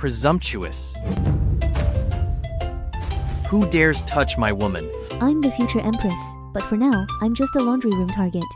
Presumptuous. Who dares touch my woman? I'm the future empress, but for now, I'm just a laundry room target.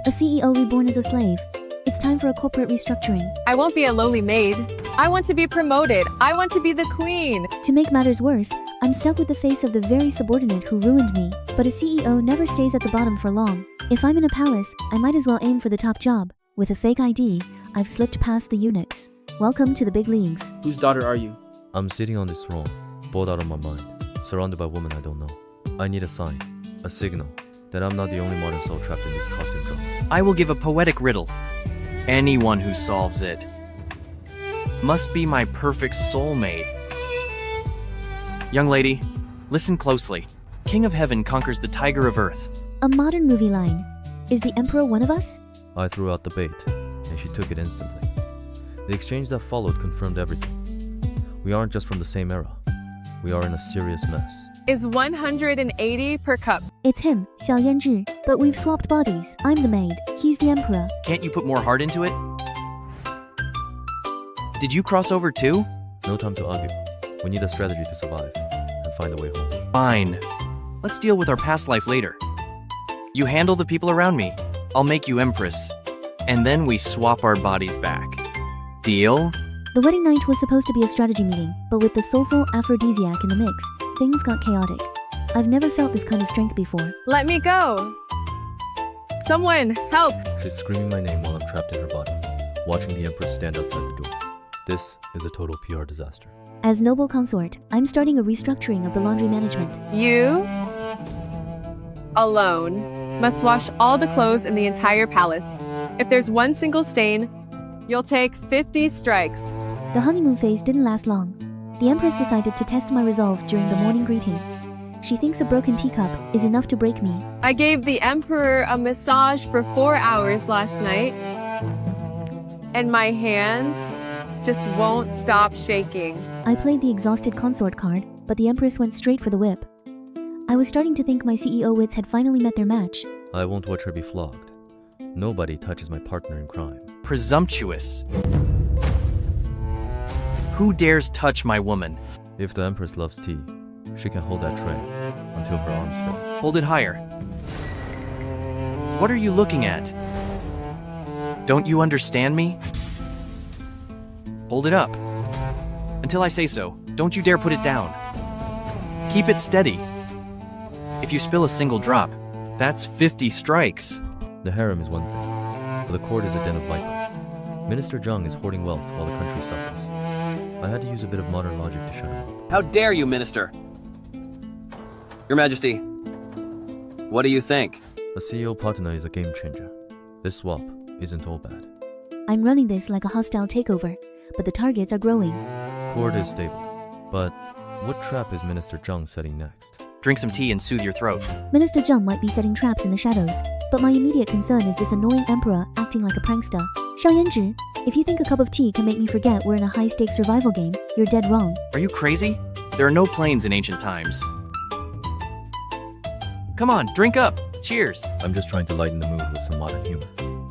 A CEO reborn as a slave. It's time for a corporate restructuring. I won't be a lowly maid. I want to be promoted. I want to be the queen. To make matters worse, I'm stuck with the face of the very subordinate who ruined me. But a CEO never stays at the bottom for long. If I'm in a palace, I might as well aim for the top job. With a fake ID, I've slipped past the eunuchs. Welcome to the big leagues. Whose daughter are you? I'm sitting on this throne, bored out of my mind, surrounded by women I don't know. I need a sign, a signal, that I'm not the only modern soul trapped in this costume drama. I will give a poetic riddle. Anyone who solves it must be my perfect soulmate. Young lady, listen closely. King of Heaven conquers the Tiger of Earth. A modern movie line. Is the emperor one of us? I threw out the bait, and she took it instantly. The exchange that followed confirmed everything. We aren't just from the same era. We are in a serious mess. Is 180 per cup. It's him, Xiao Yanzhi. But we've swapped bodies. I'm the maid. He's the emperor. Can't you put more heart into it? Did you cross over too? No time to argue. We need a strategy to survive and find a way home. Fine. Let's deal with our past life later. You handle the people around me. I'll make you empress. And then we swap our bodies back. Deal? The wedding night was supposed to be a strategy meeting, but with the soulful aphrodisiac in the mix, things got chaotic. I've never felt this kind of strength before. Let me go. Someone, help. She's screaming my name while I'm trapped in her body, watching the Empress stand outside the door. This is a total PR disaster. As noble consort, I'm starting a restructuring of the laundry management. You alone must wash all the clothes in the entire palace. If there's one single stain, you'll take 50 strikes. The honeymoon phase didn't last long. The Empress decided to test my resolve during the morning greeting. She thinks a broken teacup is enough to break me. I gave the Emperor a massage for 4 hours last night, and my hands just won't stop shaking. I played the exhausted consort card, but the Empress went straight for the whip. I was starting to think my CEO wits had finally met their match. I won't watch her be flogged. Nobody touches my partner in crime. Presumptuous. Who dares touch my woman? If the Empress loves tea, she can hold that tray until her arms fail. Hold it higher. What are you looking at? Don't you understand me? Hold it up. Until I say so, don't you dare put it down. Keep it steady. If you spill a single drop, that's 50 strikes. The harem is one thing, but the court is a den of vipers. Minister Zhang is hoarding wealth while the country suffers. I had to use a bit of modern logic to shut him up. How dare you, Minister? Your Majesty, what do you think? A CEO partner is a game changer. This swap isn't all bad. I'm running this like a hostile takeover, but the targets are growing. Court is stable, but what trap is Minister Zhang setting next? Drink some tea and soothe your throat. Minister Zhang might be setting traps in the shadows, but my immediate concern is this annoying emperor acting like a prankster. Xiao Yanzhi, if you think a cup of tea can make me forget we're in a high-stakes survival game, you're dead wrong. Are you crazy? There are no planes in ancient times. Come on, drink up. Cheers. I'm just trying to lighten the mood with some modern humor.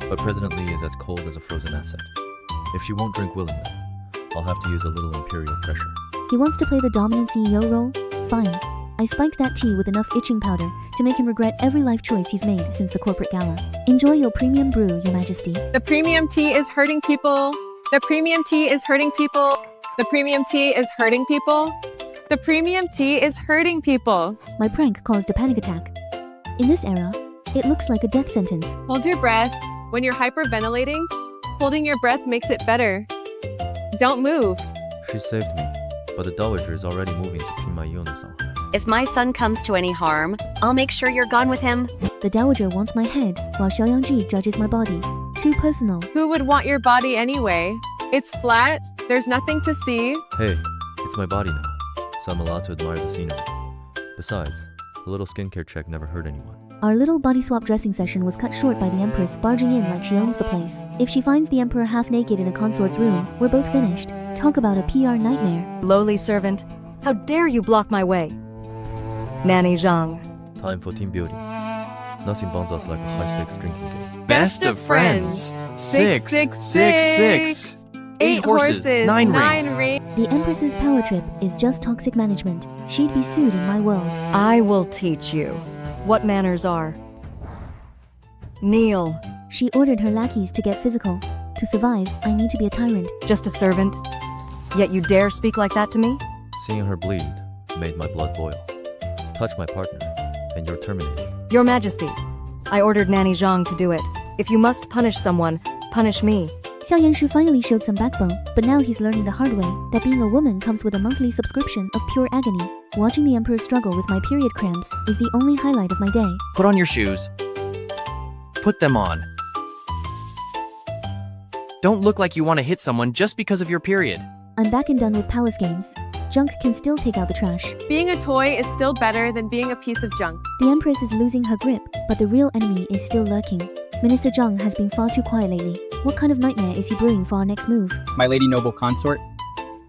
But President Li is as cold as a frozen asset. If she won't drink willingly, I'll have to use a little imperial pressure. He wants to play the dominant CEO role? Fine. I spiked that tea with enough itching powder to make him regret every life choice he's made since the corporate gala. Enjoy your premium brew, Your Majesty. The premium tea is hurting people. The premium tea is hurting people. The premium tea is hurting people. The premium tea is hurting people. My prank caused a panic attack. In this era, it looks like a death sentence. Hold your breath. When you're hyperventilating, holding your breath makes it better. Don't move. She saved me, but the Dowager is already moving to pin my illness on her. If my son comes to any harm, I'll make sure you're gone with him. The Dowager wants my head, while Xiao Yanzhi judges my body. Too personal. Who would want your body anyway? It's flat. There's nothing to see. Hey, it's my body now, so I'm allowed to admire the scenery. Besides, a little skincare check never hurt anyone. Our little body swap dressing session was cut short by the Empress barging in like she owns the place. If she finds the Emperor half naked in a consort's room, we're both finished. Talk about a PR nightmare. Lowly servant, how dare you block my way? Nanny Zhang. Time for team building. Nothing bonds us like a high-stakes drinking game. Best of friends. 6, 6, 6, 6. 8 horses, 9 rings. The Empress's power trip is just toxic management. She'd be sued in my world. I will teach you what manners are. Kneel. She ordered her lackeys to get physical. To survive, I need to be a tyrant. Just a servant. Yet you dare speak like that to me? Seeing her bleed made my blood boil. Touch my partner, and you're terminated. Your Majesty, I ordered Nanny Zhang to do it. If you must punish someone, punish me. Xiao Yanshu finally showed some backbone, but now he's learning the hard way that being a woman comes with a monthly subscription of pure agony. Watching the Emperor struggle with my period cramps is the only highlight of my day. Put on your shoes. Put them on. Don't look like you want to hit someone just because of your period. I'm back and done with palace games. Junk can still take out the trash. Being a toy is still better than being a piece of junk. The Empress is losing her grip, but the real enemy is still lurking. Minister Zhang has been far too quiet lately. What kind of nightmare is he brewing for our next move? My lady noble consort,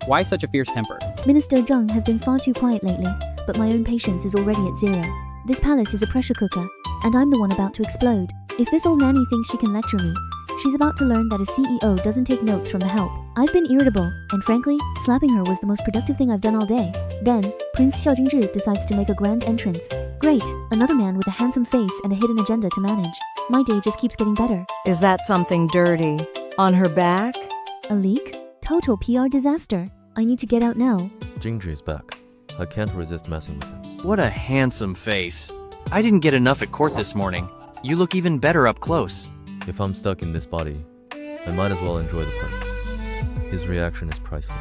why such a fierce temper? Minister Zhang has been far too quiet lately, but my own patience is already at zero. This palace is a pressure cooker, and I'm the one about to explode. If this old nanny thinks she can lecture me, she's about to learn that a CEO doesn't take notes from the help. I've been irritable, and frankly, slapping her was the most productive thing I've done all day. Then, Prince Xiao Jingzhi decides to make a grand entrance. Great, another man with a handsome face and a hidden agenda to manage. My day just keeps getting better. Is that something dirty? On her back? A leak? Total PR disaster. I need to get out now. Jingzhi is back. I can't resist messing with him. What a handsome face. I didn't get enough at court this morning. You look even better up close. If I'm stuck in this body, I might as well enjoy the perks. His reaction is priceless.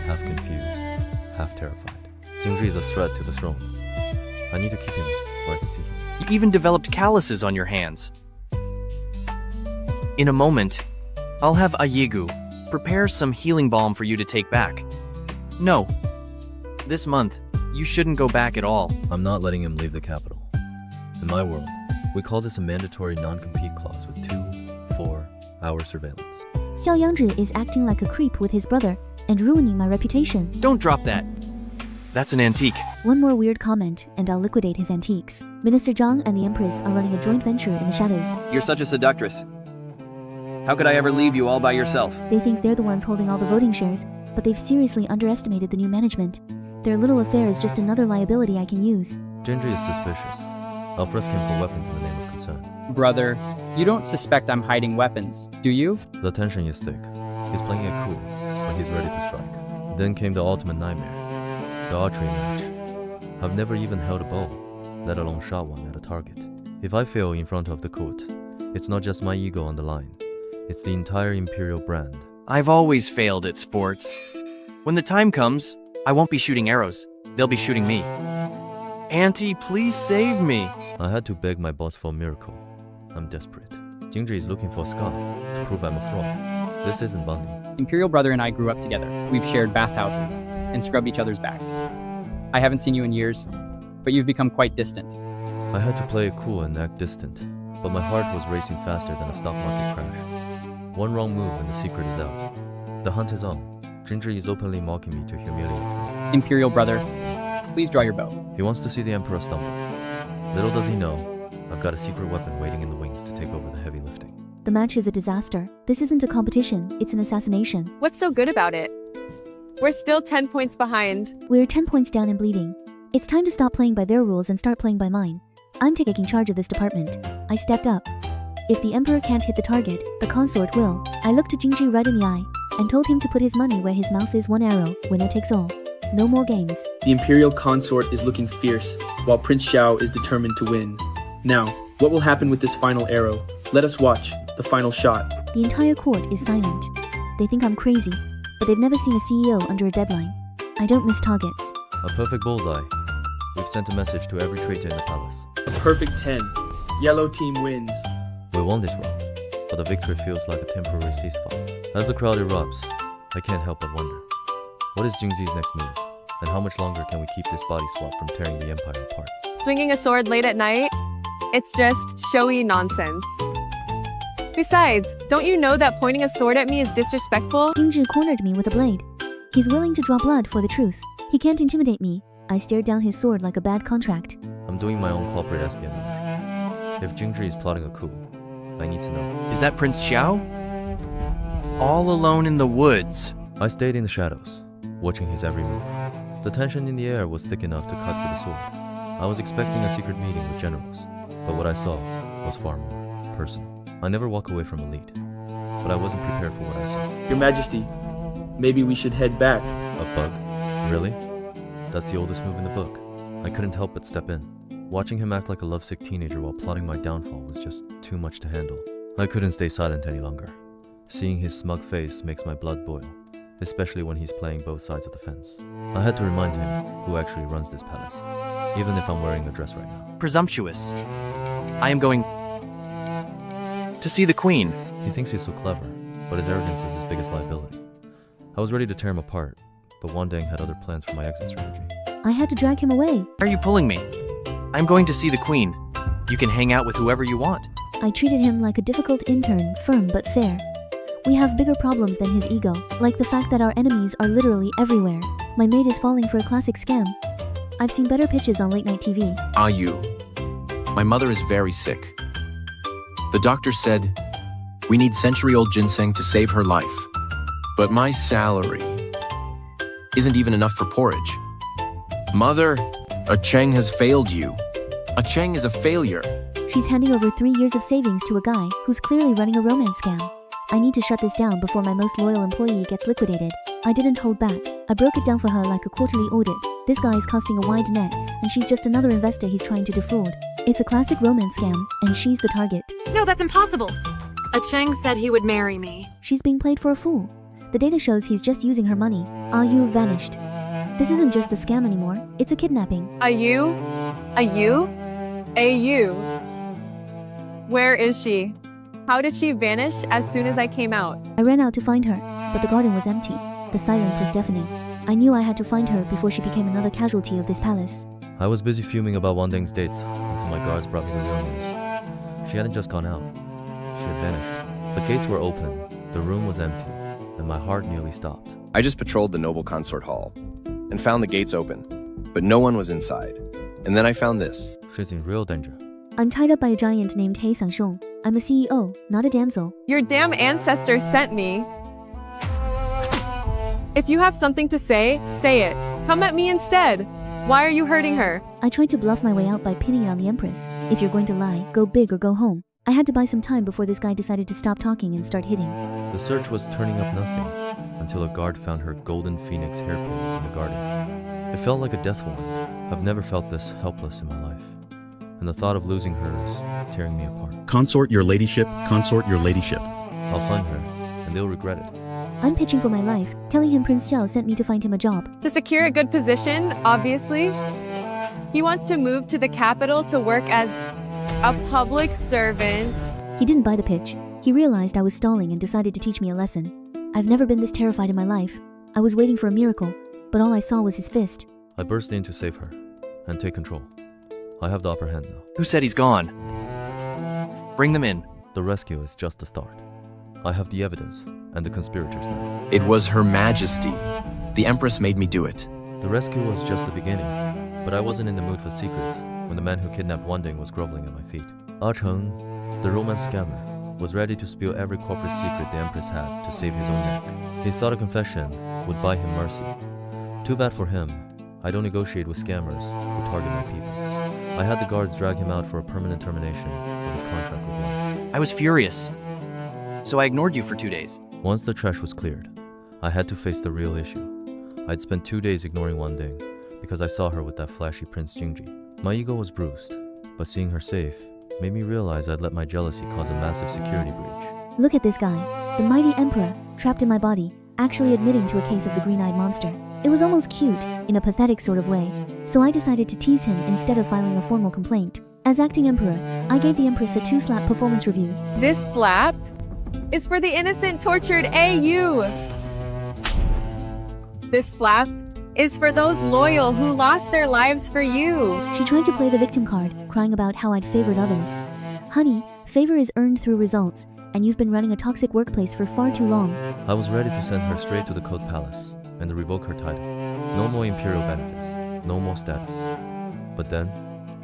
Half confused, half terrified. Jingzhi is a threat to the throne. I need to keep him where I can see him. You even developed calluses on your hands. In a moment, I'll have Ayegu prepare some healing balm for you to take back. No. This month, you shouldn't go back at all. I'm not letting him leave the capital. In my world, we call this a mandatory non-compete clause with 2-4-hour surveillance. Xiao Yangzhi is acting like a creep with his brother and ruining my reputation. Don't drop that. That's an antique. One more weird comment and I'll liquidate his antiques. Minister Zhang and the Empress are running a joint venture in the shadows. You're such a seductress. How could I ever leave you all by yourself? They think they're the ones holding all the voting shares, but they've seriously underestimated the new management. Their little affair is just another liability I can use. Jingzhi is suspicious. I'll frisk him for weapons in the name of consent. Brother, you don't suspect I'm hiding weapons, do you? The tension is thick. He's playing it cool, but he's ready to strike. Then came the ultimate nightmare. The archery match. I've never even held a bow, let alone shot one at a target. If I fail in front of the court, it's not just my ego on the line. It's the entire Imperial brand. I've always failed at sports. When the time comes, I won't be shooting arrows. They'll be shooting me. Auntie, please save me. I had to beg my boss for a miracle. I'm desperate. Jingzhi is looking for a scar to prove I'm a fraud. This isn't Bundy. Imperial brother and I grew up together. We've shared bathhouses and scrubbed each other's backs. I haven't seen you in years, but you've become quite distant. I had to play it cool and act distant, but my heart was racing faster than a stock market crash. One wrong move and the secret is out. The hunt is on. Jingzhi is openly mocking me to humiliate me. Imperial brother, please draw your bow. He wants to see the Emperor stumble. Little does he know, I've got a secret weapon waiting in the wings to take over the heavy lifting. The match is a disaster. This isn't a competition, it's an assassination. What's so good about it? We're still 10 points behind. We're 10 points down and bleeding. It's time to stop playing by their rules and start playing by mine. I'm taking charge of this department. I stepped up. If the Emperor can't hit the target, the consort will. I looked at Jingzhi right in the eye and told him to put his money where his mouth is. One arrow, winner takes all. No more games. The Imperial consort is looking fierce, while Prince Xiao is determined to win. Now, what will happen with this final arrow? Let us watch the final shot. The entire court is silent. They think I'm crazy, but they've never seen a CEO under a deadline. I don't miss targets. A perfect bullseye. We've sent a message to every traitor in the palace. A perfect 10. Yellow team wins. We won this round, but the victory feels like a temporary ceasefire. As the crowd erupts, I can't help but wonder, what is Jingzhi's next move? And how much longer can we keep this body swap from tearing the Empire apart? Swinging a sword late at night? It's just showy nonsense. Besides, don't you know that pointing a sword at me is disrespectful? Jingzhi cornered me with a blade. He's willing to draw blood for the truth. He can't intimidate me. I stared down his sword like a bad contract. I'm doing my own corporate espionage. If Jingzhi is plotting a coup, I need to know. Is that Prince Xiao? All alone in the woods. I stayed in the shadows. watching his every move. The tension in the air was thick enough to cut with a sword. I was expecting a secret meeting with generals, but what I saw was far more personal. I never walk away from a lead, but I wasn't prepared for what I saw. Your Majesty, maybe we should head back. A bug? Really? That's the oldest move in the book. I couldn't help but step in. Watching him act like a lovesick teenager while plotting my downfall was just too much to handle. I couldn't stay silent any longer. Seeing his smug face makes my blood boil, especially when he's playing both sides of the fence. I had to remind him who actually runs this palace, even if I'm wearing a dress right now. Presumptuous. I am going to see the queen. He thinks he's so clever, but his arrogance is his biggest liability. I was ready to tear him apart, but Wandeng had other plans for my exit strategy. I had to drag him away. Why are you pulling me? I'm going to see the queen. You can hang out with whoever you want. I treated him like a difficult intern, firm but fair. We have bigger problems than his ego, like the fact that our enemies are literally everywhere. My maid is falling for a classic scam. I've seen better pitches on late night TV. Ah, you. My mother is very sick. The doctor said, we need century-old ginseng to save her life. But my salary isn't even enough for porridge. Mother, a Cheng has failed you. A Cheng is a failure. She's handing over 3 years of savings to a guy who's clearly running a romance scam. I need to shut this down before my most loyal employee gets liquidated. I didn't hold back. I broke it down for her like a quarterly audit. This guy is casting a wide net, and she's just another investor he's trying to defraud. It's a classic romance scam, and she's the target. No, that's impossible. A Cheng said he would marry me. She's being played for a fool. The data shows he's just using her money. Ayu vanished. This isn't just a scam anymore, it's a kidnapping. Ayu? Ayu? Ayu? Where is she? How did she vanish as soon as I came out? I ran out to find her, but the garden was empty. The silence was deafening. I knew I had to find her before she became another casualty of this palace. I was busy fuming about Wandeng's dates until my guards brought me the real news. She hadn't just gone out. She had vanished. The gates were open, the room was empty, and my heart nearly stopped. I just patrolled the noble consort hall and found the gates open, but no one was inside. And then I found this. She's in real danger. I'm tied up by a giant named He Sangshong. I'm a CEO, not a damsel. Your damn ancestor sent me. If you have something to say it. Come at me instead. Why are you hurting her? I tried to bluff my way out by pinning it on the Empress. If you're going to lie, go big or go home. I had to buy some time before this guy decided to stop talking and start hitting. The search was turning up nothing until a guard found her golden phoenix hairpin in the garden. It felt like a death warrant. I've never felt this helpless in my life, and the thought of losing her is tearing me apart. Consort your ladyship, consort your ladyship. I'll find her, and they'll regret it. I'm pitching for my life, telling him Prince Xiao sent me to find him a job. To secure a good position, obviously. He wants to move to the capital to work as a public servant. He didn't buy the pitch. He realized I was stalling and decided to teach me a lesson. I've never been this terrified in my life. I was waiting for a miracle, but all I saw was his fist. I burst in to save her and take control. I have the upper hand now. Who said he's gone? Bring them in. The rescue is just the start. I have the evidence and the conspirators now. It was Her Majesty. The Empress made me do it. The rescue was just the beginning, but I wasn't in the mood for secrets when the man who kidnapped Wandeng was groveling at my feet. Ah Cheng, the romance scammer, was ready to spill every corporate secret the Empress had to save his own neck. He thought a confession would buy him mercy. Too bad for him. I don't negotiate with scammers who target my people. I had the guards drag him out for a permanent termination of his contract with me. I was furious, so I ignored you for 2 days. Once the trash was cleared, I had to face the real issue. I'd spent 2 days ignoring Wandeng because I saw her with that flashy Prince Xinzheku. My ego was bruised, but seeing her safe made me realize I'd let my jealousy cause a massive security breach. Look at this guy, the mighty emperor, trapped in my body, actually admitting to a case of the green-eyed monster. It was almost cute, in a pathetic sort of way, so I decided to tease him instead of filing a formal complaint. As acting emperor, I gave the Empress a 2-slap performance review. This slap is for the innocent tortured AU. This slap is for those loyal who lost their lives for you. She tried to play the victim card, crying about how I'd favored others. Honey, favor is earned through results, and you've been running a toxic workplace for far too long. I was ready to send her straight to the Court Palace and to revoke her title. No more imperial benefits, no more status. But then,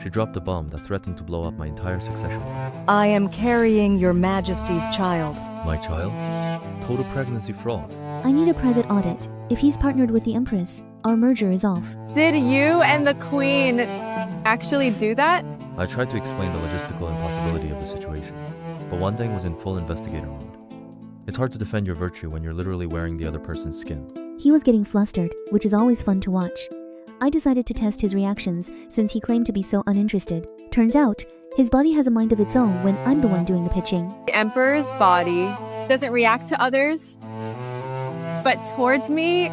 she dropped a bomb that threatened to blow up my entire succession line. I am carrying your Majesty's child. My child? Total pregnancy fraud. I need a private audit. If he's partnered with the Empress, our merger is off. Did you and the Queen actually do that? I tried to explain the logistical impossibility of the situation, but Wandeng was in full investigator mode. It's hard to defend your virtue when you're literally wearing the other person's skin. He was getting flustered, which is always fun to watch. I decided to test his reactions since he claimed to be so uninterested. Turns out, his body has a mind of its own when I'm the one doing the pitching. The Emperor's body doesn't react to others, but towards me,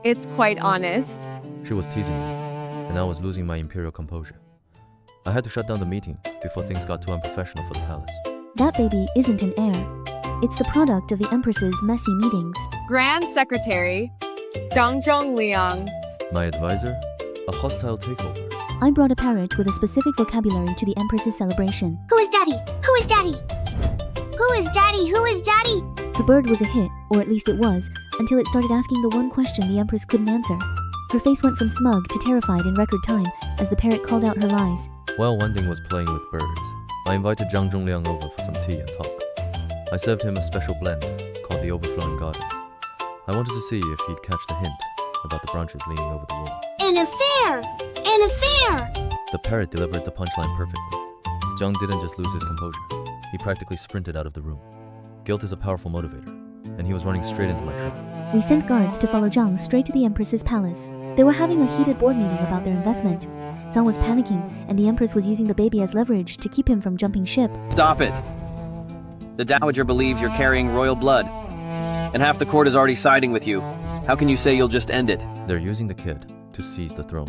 it's quite honest. She was teasing me, and I was losing my imperial composure. I had to shut down the meeting before things got too unprofessional for the palace. That baby isn't an heir. It's the product of the Empress's messy meetings. Grand Secretary, Zhang Zhongliang. My advisor? A hostile takeover. I brought a parrot with a specific vocabulary to the Empress's celebration. Who is daddy? Who is daddy? Who is daddy? Who is daddy? The bird was a hit, or at least it was, until it started asking the one question the Empress couldn't answer. Her face went from smug to terrified in record time as the parrot called out her lies. While Wandeng was playing with birds, I invited Zhang Zhongliang over for some tea and talk. I served him a special blend called the Overflowing Garden. I wanted to see if he'd catch the hint about the branches leaning over the wall. An affair! An affair! The parrot delivered the punchline perfectly. Zhang didn't just lose his composure. He practically sprinted out of the room. Guilt is a powerful motivator, and he was running straight into my trap. We sent guards to follow Zhang straight to the Empress's palace. They were having a heated board meeting about their investment. Zhang was panicking, and the Empress was using the baby as leverage to keep him from jumping ship. Stop it. The Dowager believes you're carrying royal blood, and half the court is already siding with you. How can you say you'll just end it? They're using the kid to seize the throne.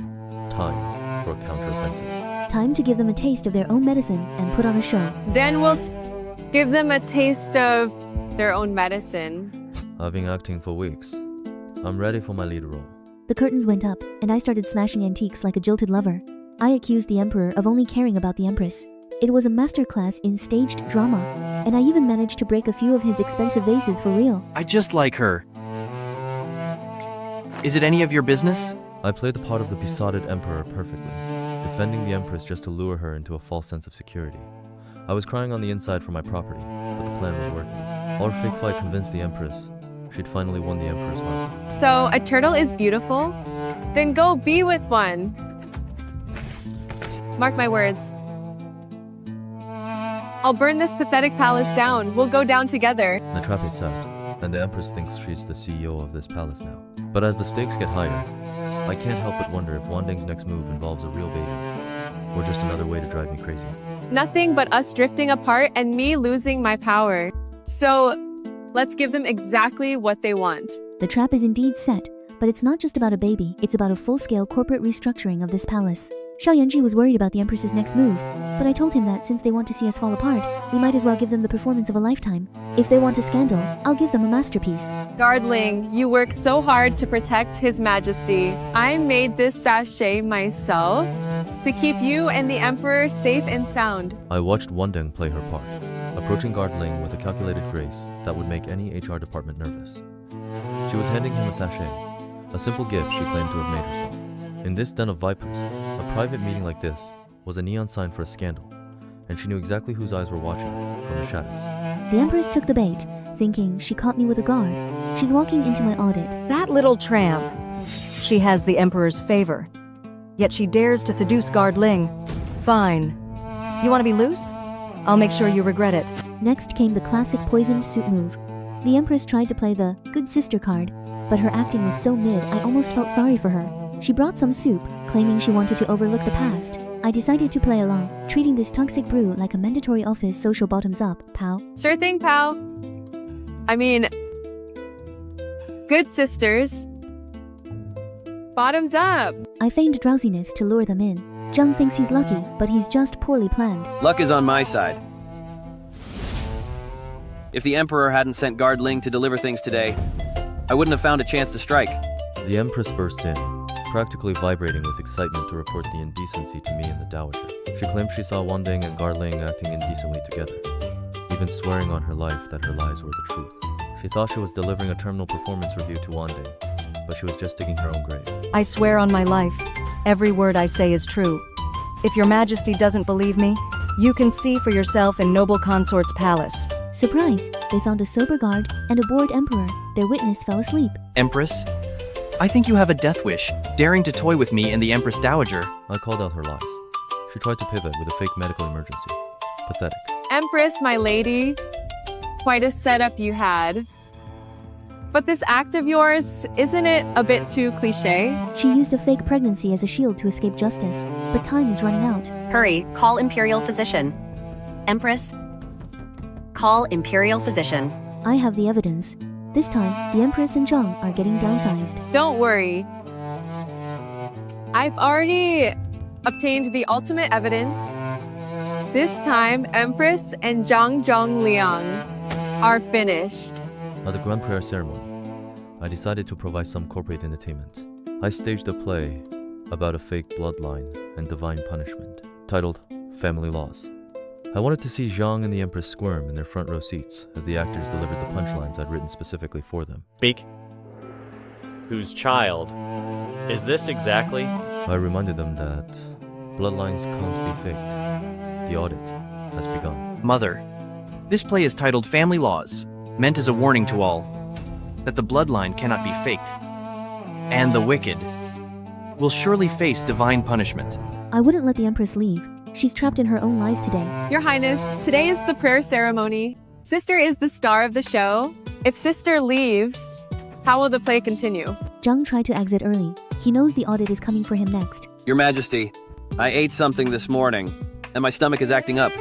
Time for a counteroffensive. Time to give them a taste of their own medicine and put on a show. Then we'll give them a taste of their own medicine. I've been acting for weeks. I'm ready for my lead role. The curtains went up, and I started smashing antiques like a jilted lover. I accused the Emperor of only caring about the Empress. It was a masterclass in staged drama, and I even managed to break a few of his expensive vases for real. I just like her. Is it any of your business? I played the part of the besotted emperor perfectly, defending the empress just to lure her into a false sense of security. I was crying on the inside for my property, but the plan was working. Our fake fight convinced the empress she'd finally won the emperor's heart. So, a turtle is beautiful? Then go be with one. Mark my words. I'll burn this pathetic palace down. We'll go down together. The trap is set, and the empress thinks she's the CEO of this palace now. But as the stakes get higher, I can't help but wonder if Wandeng's next move involves a real baby, or just another way to drive me crazy. Nothing but us drifting apart and me losing my power. So, let's give them exactly what they want. The trap is indeed set, but it's not just about a baby, it's about a full-scale corporate restructuring of this palace. Xiao Yanji was worried about the Empress's next move, but I told him that since they want to see us fall apart, we might as well give them the performance of a lifetime. If they want a scandal, I'll give them a masterpiece. Guardling, you work so hard to protect His Majesty. I made this sachet myself to keep you and the Emperor safe and sound. I watched Wandeng play her part, approaching Guardling with a calculated grace that would make any HR department nervous. She was handing him a sachet, a simple gift she claimed to have made herself. In this den of vipers, a private meeting like this was a neon sign for a scandal, and she knew exactly whose eyes were watching from the shadows. The Empress took the bait, thinking she caught me with a guard. She's walking into my audit. That little tramp. She has the Emperor's favor. Yet she dares to seduce Guardling. Fine. You want to be loose? I'll make sure you regret it. Next came the classic poisoned soup move. The Empress tried to play the good sister card, but her acting was so mid I almost felt sorry for her. She brought some soup, claiming she wanted to overlook the past. I decided to play along, treating this toxic brew like a mandatory office social bottoms-up, pal. Sure thing, pal. I mean, good sisters. Bottoms up. I feigned drowsiness to lure them in. Zhang thinks he's lucky, but he's just poorly planned. Luck is on my side. If the Emperor hadn't sent Guardling to deliver things today, I wouldn't have found a chance to strike. The Empress burst in, practically vibrating with excitement to report the indecency to me and the Dowager. She claimed she saw Wandeng and Guardling acting indecently together, even swearing on her life that her lies were the truth. She thought she was delivering a terminal performance review to Wandeng, but she was just digging her own grave. I swear on my life, every word I say is true. If your Majesty doesn't believe me, you can see for yourself in Noble Consort's palace. Surprise! They found a sober guard and a bored emperor. Their witness fell asleep. Empress, I think you have a death wish, daring to toy with me and the Empress Dowager. I called out her lies. She tried to pivot with a fake medical emergency. Pathetic. Empress, my lady. Quite a setup you had. But this act of yours, isn't it a bit too cliché? She used a fake pregnancy as a shield to escape justice, but time is running out. Hurry, call Imperial Physician. Empress, call Imperial Physician. I have the evidence. This time, the Empress and Zhang are getting downsized. Don't worry. I've already obtained the ultimate evidence. This time, Empress and Zhang Zhongliang are finished. At the grand prayer ceremony, I decided to provide some corporate entertainment. I staged a play about a fake bloodline and divine punishment, titled Family Laws. I wanted to see Zhang and the Empress squirm in their front row seats as the actors delivered the punchlines I'd written specifically for them. Speak. Whose child? Is this exactly? I reminded them that bloodlines can't be faked. The audit has begun. Mother, this play is titled Family Laws, meant as a warning to all that the bloodline cannot be faked, and the wicked will surely face divine punishment. I wouldn't let the Empress leave. She's trapped in her own lies today. Your Highness, today is the prayer ceremony. Sister is the star of the show. If Sister leaves, how will the play continue? Zhang tried to exit early. He knows the audit is coming for him next. Your Majesty, I ate something this morning, and my stomach is acting up.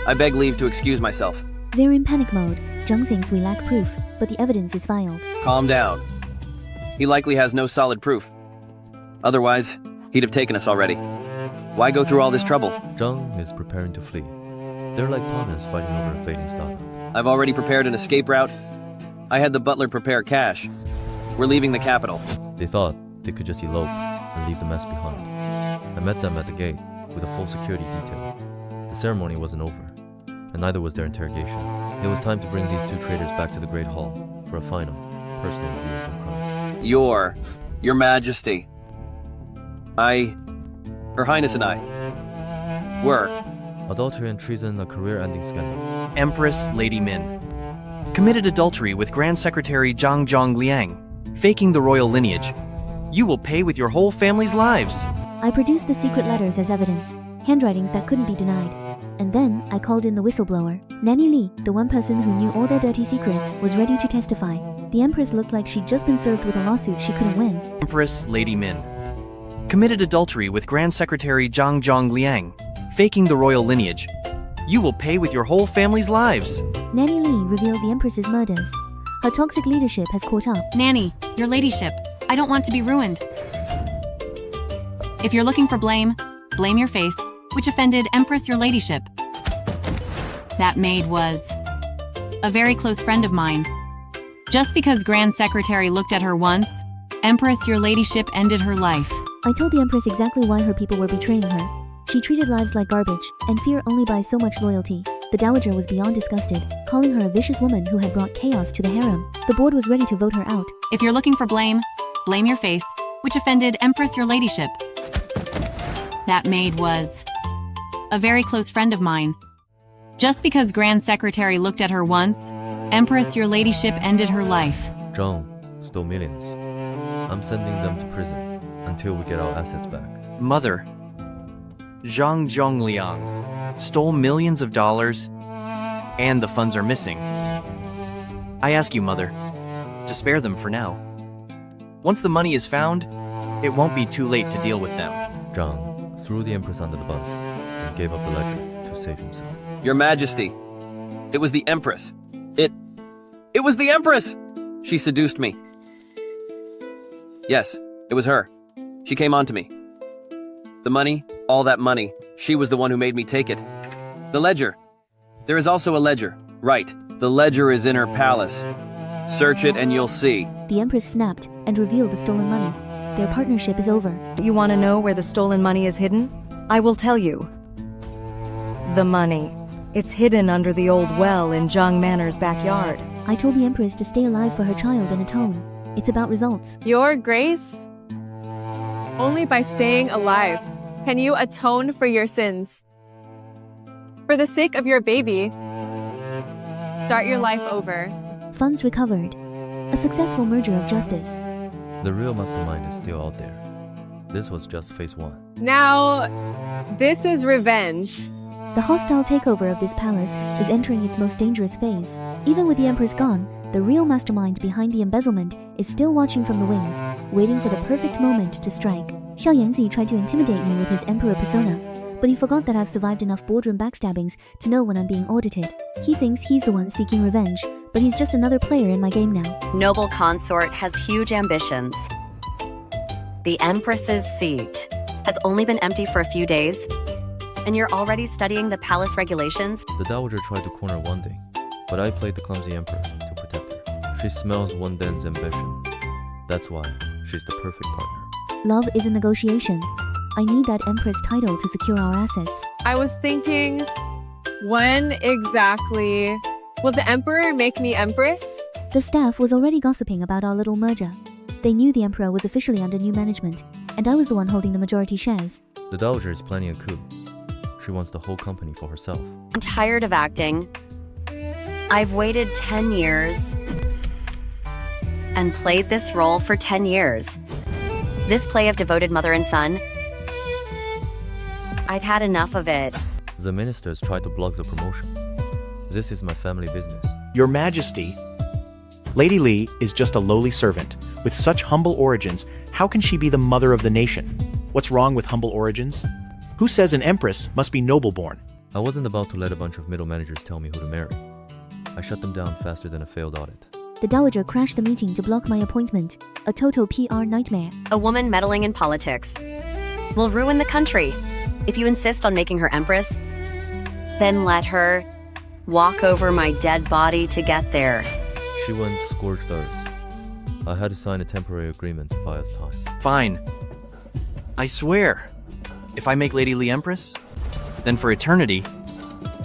I beg leave to excuse myself. They're in panic mode. Zhang thinks we lack proof, but the evidence is filed. Calm down. He likely has no solid proof. Otherwise, he'd have taken us already. Why go through all this trouble? Zhang is preparing to flee. They're like pawns fighting over a fading startup. I've already prepared an escape route. I had the butler prepare cash. We're leaving the capital. They thought they could just elope and leave the mess behind. I met them at the gate with a full security detail. The ceremony wasn't over, and neither was their interrogation. It was time to bring these two traitors back to the Great Hall for a final, personal review of their crimes. Your Majesty. Her Highness and I were adultery and treason, a career-ending scandal. Empress Lady Min committed adultery with Grand Secretary Zhang Zhongliang, faking the royal lineage. You will pay with your whole family's lives. I produced the secret letters as evidence, handwritings that couldn't be denied. And then I called in the whistleblower. Nanny Li, the one person who knew all their dirty secrets, was ready to testify. The Empress looked like she'd just been served with a lawsuit she couldn't win. Empress Lady Min committed adultery with Grand Secretary Zhang Zhongliang, faking the royal lineage. You will pay with your whole family's lives. Nanny Li revealed the Empress's murders. Her toxic leadership has caught up. Nanny, your ladyship, I don't want to be ruined. If you're looking for blame, blame your face, which offended Empress your ladyship. That maid was a very close friend of mine. Just because Grand Secretary looked at her once, Empress your ladyship ended her life. I told the Empress exactly why her people were betraying her. She treated lives like garbage, and fear only buys so much loyalty. The Dowager was beyond disgusted, calling her a vicious woman who had brought chaos to the harem. The board was ready to vote her out. If you're looking for blame, blame your face, which offended Empress your ladyship. That maid was a very close friend of mine. Just because Grand Secretary looked at her once, Empress your ladyship ended her life. Zhang stole millions. I'm sending them to prison until we get our assets back. Mother, Zhang Zhongliang stole millions of dollars, and the funds are missing. I ask you, Mother, to spare them for now. Once the money is found, it won't be too late to deal with them. Zhang threw the Empress under the bus and gave up the ledger to save himself. Your Majesty, it was the Empress. It was the Empress! She seduced me. Yes, it was her. She came on to me. The money, all that money, she was the one who made me take it. The ledger. There is also a ledger. Right, the ledger is in her palace. Search it and you'll see. The Empress snapped and revealed the stolen money. Their partnership is over. You want to know where the stolen money is hidden? I will tell you. The money. It's hidden under the old well in Zhang Manor's backyard. I told the Empress to stay alive for her child and atone. It's about results. Your Grace, only by staying alive can you atone for your sins. For the sake of your baby, Start your life over. Funds recovered. A successful merger of justice. The real mastermind is still out there. This was just phase 1. Now, this is revenge. The hostile takeover of this palace is entering its most dangerous phase. Even with the Empress gone, the real mastermind behind the embezzlement is still watching from the wings, waiting for the perfect moment to strike. Xiao Yanzi tried to intimidate me with his emperor persona, but he forgot that I've survived enough boardroom backstabbings to know when I'm being audited. He thinks he's the one seeking revenge, but he's just another player in my game now. Noble consort has huge ambitions. The Empress's seat has only been empty for a few days, and you're already studying the palace regulations? The dowager tried to corner Wandeng, but I played the clumsy emperor to protect her. She smells Wandeng's ambition. That's why she's the perfect partner. Love is a negotiation. I need that Empress title to secure our assets. I was thinking, when exactly will the Emperor make me Empress? The staff was already gossiping about our little merger. They knew the Emperor was officially under new management, and I was the one holding the majority shares. The dowager is planning a coup. She wants the whole company for herself. I'm tired of acting. I've waited 10 years and played this role for 10 years. This play of devoted mother and son, I've had enough of it. The ministers tried to block the promotion. This is my family business. Your Majesty, Lady Li is just a lowly servant. With such humble origins, how can she be the mother of the nation? What's wrong with humble origins? Who says an empress must be noble-born? I wasn't about to let a bunch of middle managers tell me who to marry. I shut them down faster than a failed audit. The dowager crashed the meeting to block my appointment. A total PR nightmare. A woman meddling in politics will ruin the country. If you insist on making her empress, then let her walk over my dead body to get there. She went scorched earth. I had to sign a temporary agreement to buy us time. Fine. I swear, if I make Lady Li Empress, then for eternity,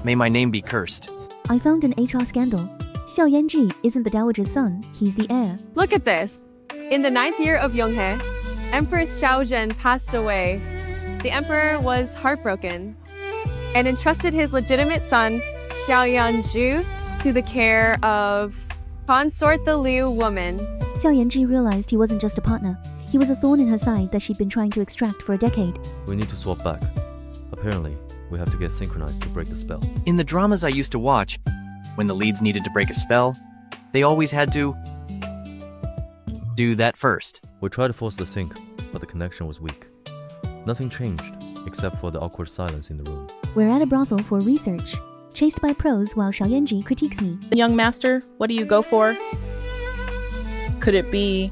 may my name be cursed. I found an HR scandal. Xiao Yanji isn't the dowager's son, he's the heir. Look at this. In the 9th year of Yonghe, Empress Xiaozhen passed away. The emperor was heartbroken and entrusted his legitimate son, Xiao Yanju, to the care of consort the Liu woman. Xiao Yanji realized he wasn't just a partner. He was a thorn in her side that she'd been trying to extract for a decade. We need to swap back. Apparently, we have to get synchronized to break the spell. In the dramas I used to watch, when the leads needed to break a spell, they always had to do that first. We tried to force the sync, but the connection was weak. Nothing changed, except for the awkward silence in the room. We're at a brothel for research, chased by pros while Xiao Yanji critiques me. Young master, what do you go for? Could it be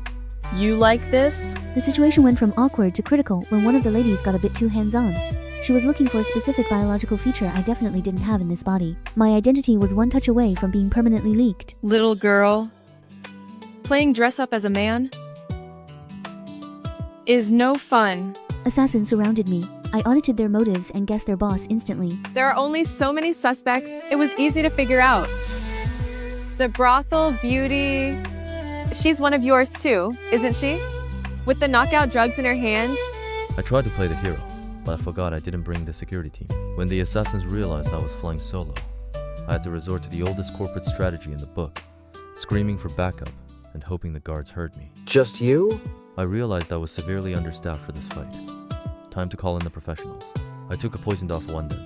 you like this? The situation went from awkward to critical when one of the ladies got a bit too hands-on. She was looking for a specific biological feature I definitely didn't have in this body. My identity was one touch away from being permanently leaked. Little girl, playing dress-up as a man is no fun. Assassins surrounded me. I audited their motives and guessed their boss instantly. There are only so many suspects, it was easy to figure out. The brothel beauty, she's one of yours too, isn't she? With the knockout drugs in her hand? I tried to play the hero, but I forgot I didn't bring the security team. When the assassins realized I was flying solo, I had to resort to the oldest corporate strategy in the book, screaming for backup and hoping the guards heard me. Just you? I realized I was severely understaffed for this fight. Time to call in the professionals. I took a poisoned off Wandeng.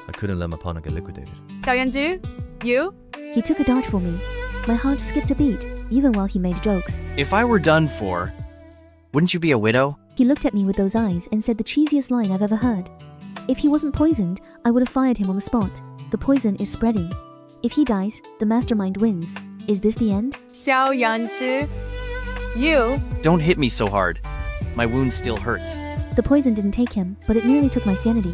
I couldn't let my partner get liquidated. Xiao Yanju, you? He took a dart for me. My heart skipped a beat, even while he made jokes. If I were done for, wouldn't you be a widow? He looked at me with those eyes and said the cheesiest line I've ever heard. If he wasn't poisoned, I would have fired him on the spot. The poison is spreading. If he dies, the mastermind wins. Is this the end? Xiao Yanju, you? Don't hit me so hard. My wound still hurts. The poison didn't take him, but it nearly took my sanity.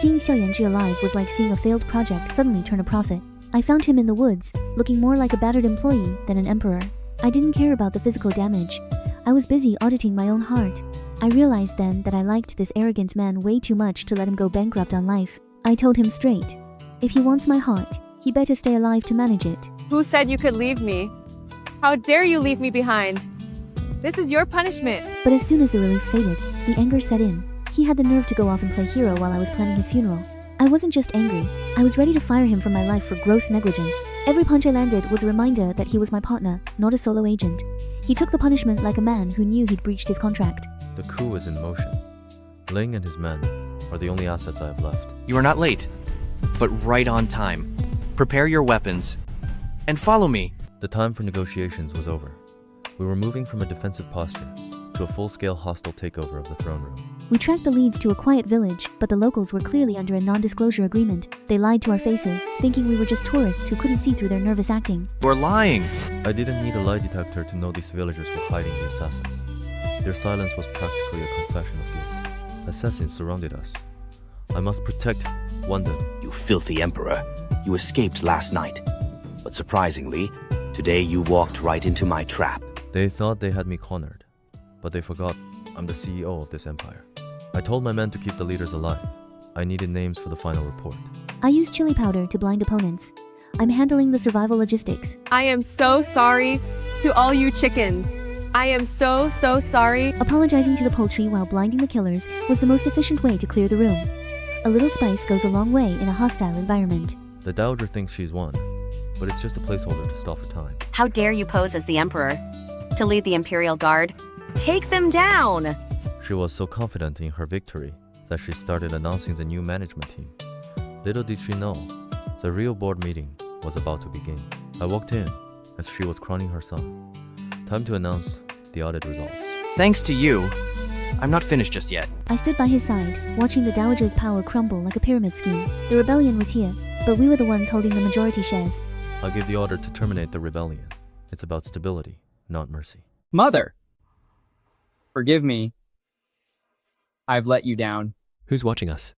Seeing Xiao Yanji alive was like seeing a failed project suddenly turn a profit. I found him in the woods, looking more like a battered employee than an emperor. I didn't care about the physical damage. I was busy auditing my own heart. I realized then that I liked this arrogant man way too much to let him go bankrupt on life. I told him straight. If he wants my heart, he better stay alive to manage it. Who said you could leave me? How dare you leave me behind? This is your punishment. But as soon as the relief faded, the anger set in. He had the nerve to go off and play hero while I was planning his funeral. I wasn't just angry. I was ready to fire him from my life for gross negligence. Every punch I landed was a reminder that he was my partner, not a solo agent. He took the punishment like a man who knew he'd breached his contract. The coup is in motion. Ling and his men are the only assets I have left. You are not late, but right on time. Prepare your weapons and follow me. The time for negotiations was over. We were moving from a defensive posture to a full-scale hostile takeover of the throne room. We tracked the leads to a quiet village, but the locals were clearly under a non-disclosure agreement. They lied to our faces, thinking we were just tourists who couldn't see through their nervous acting. You're lying. I didn't need a lie detector to know these villagers were hiding the assassins. Their silence was practically a confession of guilt. Assassins surrounded us. I must protect Wandeng. You filthy emperor. You escaped last night. But surprisingly, today you walked right into my trap. They thought they had me cornered, but they forgot I'm the CEO of this empire. I told my men to keep the leaders alive. I needed names for the final report. I used chili powder to blind opponents. I'm handling the survival logistics. I am so sorry to all you chickens. I am so sorry. Apologizing to the poultry while blinding the killers was the most efficient way to clear the room. A little spice goes a long way in a hostile environment. The Dowager thinks she's won, but it's just a placeholder to stall for time. How dare you pose as the Emperor? To lead the Imperial Guard? Take them down! She was so confident in her victory that she started announcing the new management team. Little did she know, the real board meeting was about to begin. I walked in as she was crowning her son. Time to announce the audit results. Thanks to you, I'm not finished just yet. I stood by his side, watching the Dowager's power crumble like a pyramid scheme. The rebellion was here, but we were the ones holding the majority shares. I gave the order to terminate the rebellion. It's about stability, not mercy. Mother! Forgive me. I've let you down. Who's watching us?